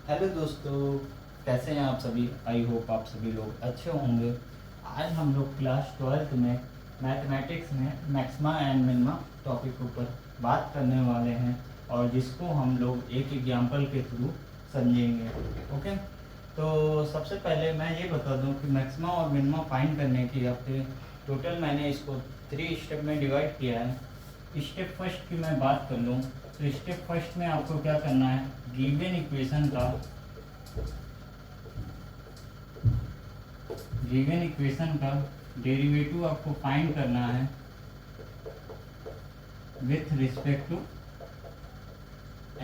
Hello दोस्तों, कैसे हैं आप सभी। आई होप आप सभी लोग अच्छे होंगे। आज हम लोग क्लास 12th में मैथमेटिक्स में मैक्सिमा एंड मिनिमा टॉपिक के ऊपर बात करने वाले हैं और जिसको हम लोग एक एग्जांपल के थ्रू समझेंगे। ओके, तो सबसे पहले मैं ये बता दूं कि मैक्सिमा और मिनिमा फाइंड करने की आपके टोटल मैंने इसको 3 स्टेप में डिवाइड किया है। स्टेप फर्स्ट की मैं बात कर लूँ तो स्टेप फर्स्ट में आपको क्या करना है, गिवन इक्वेशन का डेरिवेटिव आपको फाइंड करना है with respect to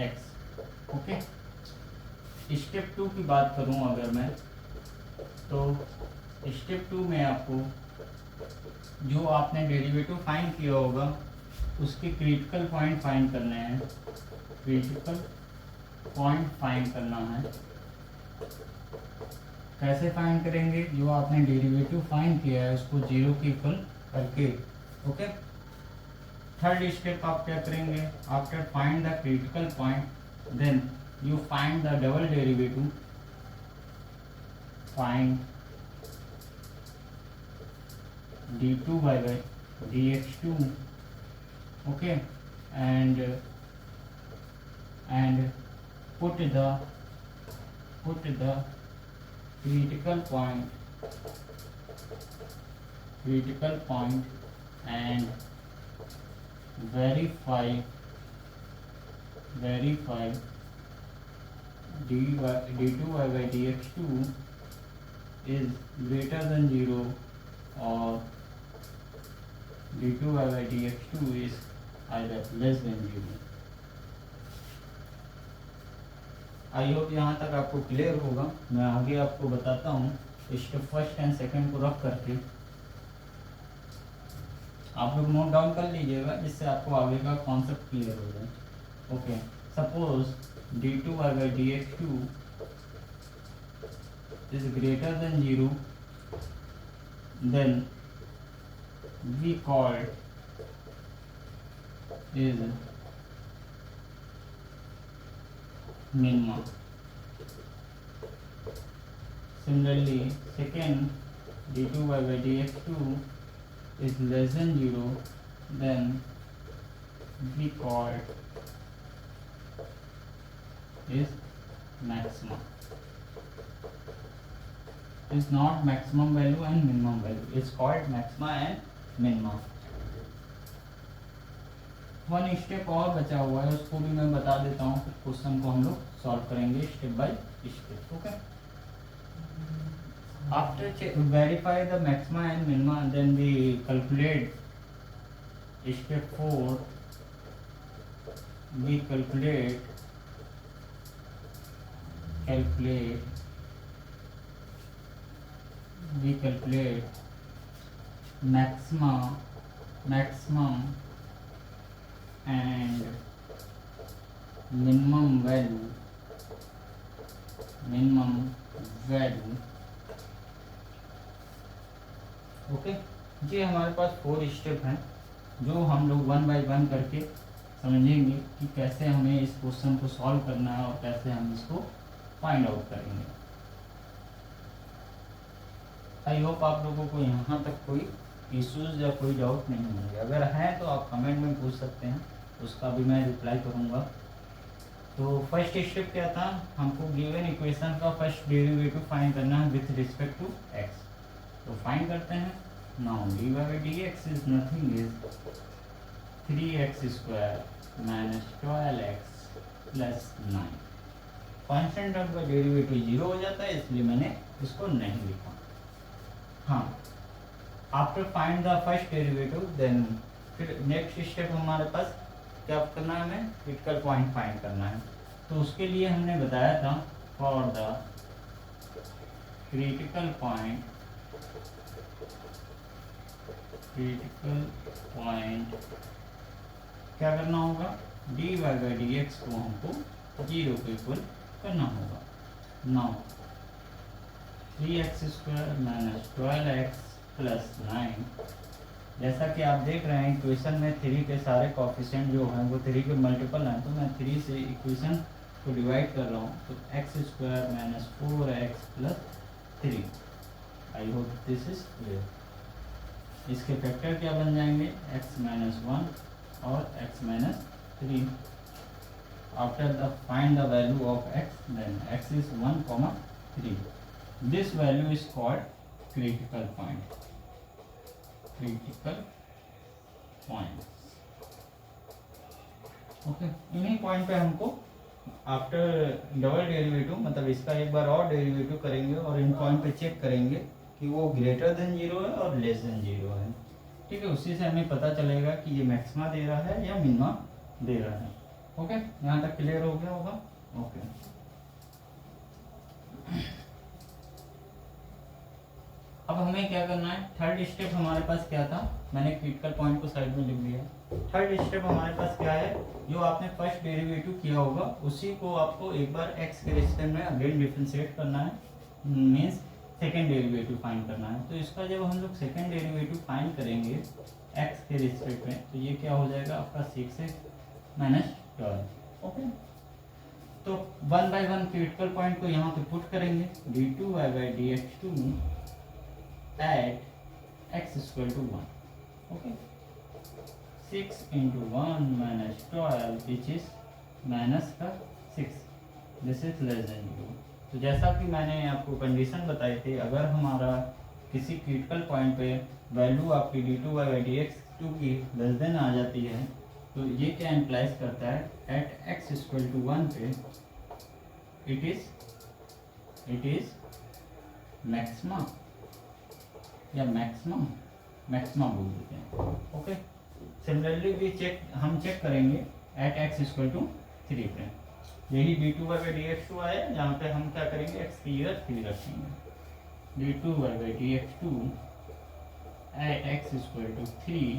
x. Okay, step 2 की बात करूं अगर मैं, तो स्टेप 2 में आपको जो आपने डेरिवेटिव फाइंड किया होगा उसके क्रिटिकल पॉइंट फाइंड करने हैं। क्रिटिकल पॉइंट फाइंड करना है। कैसे फाइंड करेंगे, जो आपने डेरिवेटिव फाइंड किया है उसको जीरो के इक्वल करके। ओके, थर्ड स्टेप आप क्या करेंगे, after find the critical point then you find the double derivative, find d2 by dx2। okay, and put the critical point and verify d2 by dx2 is greater than 0 or d2 by dx2 is either less than 0। I hope यहाँ तक आपको clear होगा। मैं आगे आपको बताता हूँ step first and second को रख करके। आप लोग नोट डाउन कर लीजिएगा जिससे आपको आगे का कॉन्सेप्ट क्लियर हो जाए। Okay, suppose d2 by dx2 is greater than 0, then we call is minima। Similarly, second d2 by dx2 is less than 0, then we call is maximum। Is not maximum value and minimum value, it's called maxima and minima। One step और बचा हुआ है, उसको भी मैं बता देता हूँ, फिर क्वेश्चन को हम लोग सॉल्व करेंगे step by step. Okay, after verify the maxima and minima then we calculate step 4। We calculate maximum and minimum value। Okay, ये हमारे पास 4 स्टेप हैं जो हम लोग वन बाय वन करके समझेंगे कि कैसे हमें इस क्वेश्चन को सॉल्व करना है और कैसे हम इसको फाइंड आउट करेंगे। आई होप आप लोगों को यहाँ तक कोई इश्यूज या कोई डाउट नहीं होंगे। अगर है तो आप कमेंट में पूछ सकते हैं, उसका भी मैं रिप्लाई करूँगा। तो फर्स्ट स्टेप क्या था, हमको गिवन इक्वेशन का फर्स्ट डेरिवेटिव फाइंड करना है विथ रिस्पेक्ट टू एक्स। तो फाइंड करते हैं। Now D by D x is nothing is 3x² minus 12x plus 9। Constant term का डेरिवेटिव 0 हो जाता है, इसलिए मैंने इसको नहीं लिखा। हाँ, after find the first derivative then फिर नेक्स्ट स्टेप हमारे पास क्या करना है, हमें क्रिटिकल पॉइंट फाइंड करना है। तो उसके लिए हमने बताया था फॉर द क्रिटिकल पॉइंट क्या करना होगा, डी बाई डी एक्स को हमको 0 के इक्वल करना होगा। Now 3x² minus 12x plus 9। जैसा कि आप देख रहे हैं इक्वेशन में 3 के सारे कोफिशिएंट जो हैं वो 3 के मल्टीपल हैं, तो मैं 3 से इक्वेशन को डिवाइड कर रहा हूँ तो x square minus 4x plus 3। I hope this is clear. इसके फैक्टर क्या बन जाएंगे, x माइनस 1 और x minus 3। After the find the value of x, then x is 1, 3। This value is called critical point. Critical point, okay. इन्हीं point पे हमको after double derivative, मतलब इसका एक बार और डेरिवेटिव करेंगे और इन पॉइंट पे चेक करेंगे कि वो ग्रेटर देन 0 है और लेस देन 0 है। ठीक है, उसी से हमें पता चलेगा कि ये मैक्सिमा दे रहा है या मिनिमा दे रहा है। ओके, यहाँ तक क्लियर हो गया होगा। ओके, अब हमें क्या करना है, थर्ड स्टेप हमारे पास क्या था, मैंने क्रिटिकल पॉइंट को साइड में लिख दिया। थर्ड स्टेप हमारे पास क्या है, जो आपने फर्स्ट डेरिवेटिव किया होगा उसी को आपको एक बार x के रिस्पेक्ट में अगेन डिफरेंशिएट करना है, मीन्स सेकेंड डेरिवेटिव फाइंड करना है। तो इसका जब हम लोग सेकेंड डेरिवेटिव फाइंड करेंगे x के रिस्पेक्ट में, तो ये क्या हो जाएगा आपका 6x माइनस 12। ओके, तो 1 बाय 1 क्रिटिकल पॉइंट को यहाँ पे पुट करेंगे, d2y by dx2 at x equal to 1. Okay, 6 into 1 minus 12 which is minus का 6, this is less than 0। तो जैसा कि मैंने आपको कंडीशन बताई थी, अगर हमारा किसी क्रिटिकल पॉइंट पे वैल्यू आपकी d2y बाई dx2 की लेस देन आ जाती है, तो ये क्या इम्प्लाइज करता है, एट x इक्वल टू 1 पे इट इज मैक्सिमा या मैक्सिमम बोल देते हैं। ओके, सिमिलरली भी हम चेक करेंगे एट x इक्वल टू 3 पे। यही d2y बाई dx2 आया, जहाँ पे हम क्या करेंगे x की जगह 3 रखेंगे। d2y by dx2 at x equal to 3,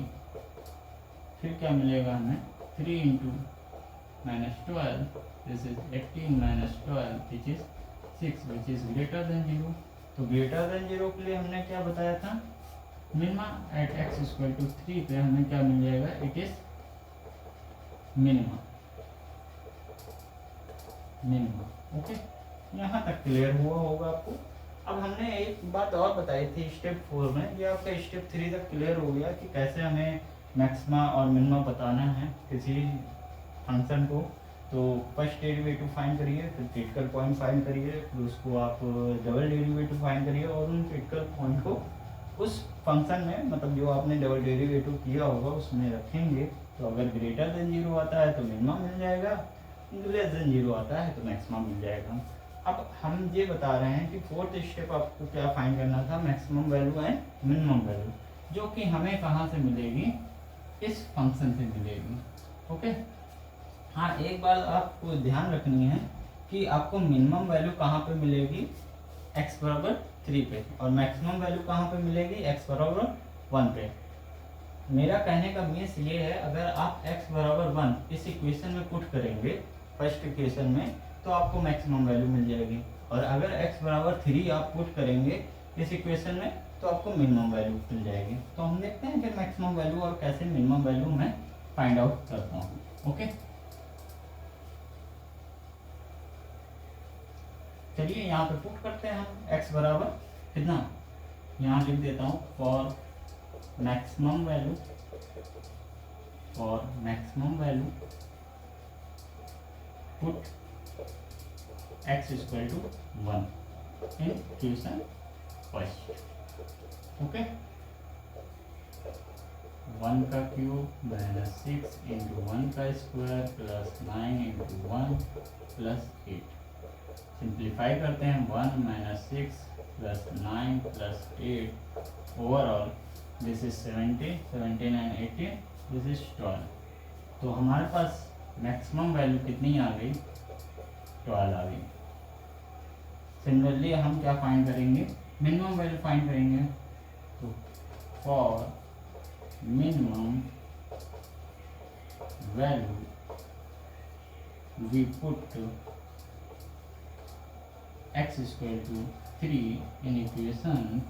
फिर क्या मिलेगा हमें, 3 into minus 12, this is 18 minus 12 which is 6 which is greater than 0। तो ग्रेटर देन 0 के लिए हमने क्या बताया था, minima at x equal to 3 पे हमें क्या मिल जाएगा, इट इज मिनिमा। ओके, यहाँ तक क्लियर हुआ होगा आपको। अब हमने एक बात और बताई थी स्टेप 4 में, ये आपका स्टेप 3 तक क्लियर हो गया कि कैसे हमें मैक्सिमा और मिनिमा बताना है किसी फंक्शन को। तो फर्स्ट डेरिवेटिव फाइंड करिए, फिर क्रिटिकल पॉइंट फाइंड करिए, फिर उसको आप डबल डेरिवेटिव फाइंड करिए और उन क्रिटिकल पॉइंट को उस फंक्शन में, मतलब जो आपने डबल डेरिवेटिव किया होगा उसमें रखेंगे। तो अगर ग्रेटर देन 0 आता है तो मिनिमा मिल जाएगा, लेस देन 0 आता है तो मैक्सिमम मिल जाएगा। अब हम ये बता रहे हैं कि फोर्थ स्टेप आपको क्या फाइंड करना था, maximum value and minimum value, जो कि हमें कहाँ से मिलेगी, इस फंक्शन से मिलेगी। ओके, हाँ, एक बात आपको ध्यान रखनी है कि आपको मिनिमम वैल्यू कहाँ पे मिलेगी, x बराबर 3 पे, और मैक्सिमम वैल्यू कहाँ पे मिलेगी, x बराबर 1 पे। मेरा कहने का मीन्स ये है, अगर आप x बराबर 1 इस इक्वेशन में पुट करेंगे फर्स्ट इक्वेशन में, तो आपको मैक्सिमम वैल्यू मिल जाएगी, और अगर x बराबर 3 आप पुट करेंगे इस इक्वेशन में, तो आपको मिनिमम वैल्यू मिल जाएगी। तो हम देखते हैं फिर मैक्सिमम वैल्यू और कैसे मिनिमम वैल्यू मैं फाइंड आउट करता हूँ। ओके, चलिए यहाँ पे पुट करते हैं हम x बराबर कितना, यहाँ लिख देता हूँ, for maximum value put x equal to 1 in equation first. Okay, 1 का क्यूब माइनस 6 इंटू 1 का square plus 9 into 1 plus 8। Simplify करते हैं, 1 minus 6 plus 9 plus 8, overall this is 70, 17 and 18, this is 12। तो हमारे पास मैक्सिमम वैल्यू कितनी आ गई, 12 आ गई। सिमिलरली हम क्या फाइंड करेंगे, मिनिमम वैल्यू फाइंड करेंगे। तो for minimum value we put x equal to 3 in equation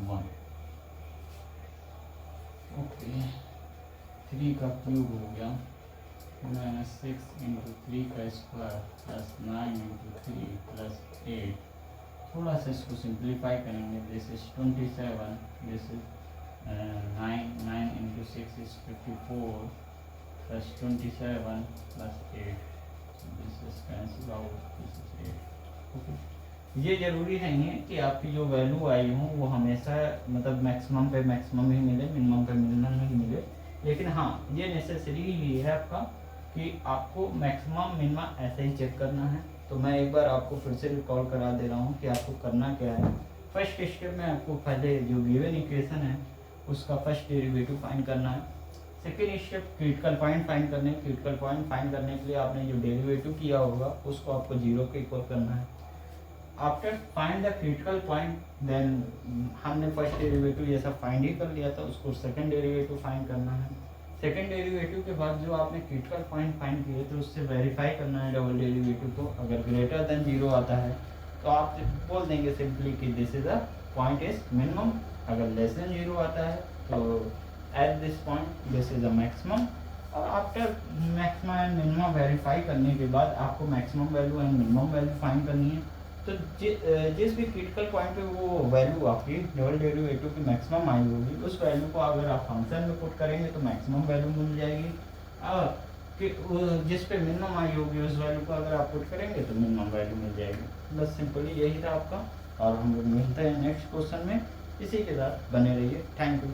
1। Okay, 3 का क्यूब हो गया माइनस 6 इंटू 3 का स्क्वायर प्लस 9 इंटू 3 प्लस 8। थोड़ा सा इसको सिंप्लीफाई करेंगे। This is 27, this is 9 into 6 is 54 plus 27 plus 8, this is cancel out, this is 8। Okay, ये ज़रूरी नहीं है कि आपकी जो वैल्यू आई हो वो हमेशा मतलब मैक्सिमम पे मैक्सिमम ही मिले, मिनिमम पे मिनिमम ही मिले, लेकिन हाँ ये नेसेसरी ही है आपका कि आपको मैक्सिमम मिनिमम ऐसे ही चेक करना है। तो मैं एक बार आपको फिर से रिकॉल करा दे रहा हूँ कि आपको करना क्या है। फर्स्ट स्टेप में आपको पहले जो गिवन इक्वेशन है उसका फर्स्ट डेरिवेटिव फाइंड करना है। Second step critical point find करने, क्रिटिकल पॉइंट फाइंड करने के लिए आपने जो डेरिवेटिव किया होगा उसको आपको 0 के इक्वल करना है। After find the critical point then हमने फर्स्ट डेरिवेटिव जैसा फाइंड ही कर लिया था, उसको सेकंड डेरिवेटिव फाइंड करना है। सेकंड डेरिवेटिव के बाद जो आपने क्रिटिकल पॉइंट फाइंड किए तो उससे वेरीफाई करना है डबल डेरिवेटिव को। अगर ग्रेटर देन 0 आता है तो आप बोल देंगे सिंपली कि this is a point is minimum. अगर लेस देन 0 आता है तो at this point this is a maximum. और after maximum and minimum verify करने के बाद आपको maximum value and minimum value find करनी है। तो जिस भी क्रिटिकल पॉइंट पे वो वैल्यू आपकी डबल डेरिवेटिव की मैक्सिमम आई होगी उस वैल्यू को अगर आप फंक्शन में पुट करेंगे तो मैक्सिमम वैल्यू मिल जाएगी, और जिस पे मिनिमम आई होगी उस वैल्यू को अगर आप पुट करेंगे तो मिनिमम वैल्यू मिल जाएगी। बस सिंपली यही था आपका, और हम लोग मिलते हैं नेक्स्ट क्वेश्चन में। इसी के साथ बने रहिए। Thank you.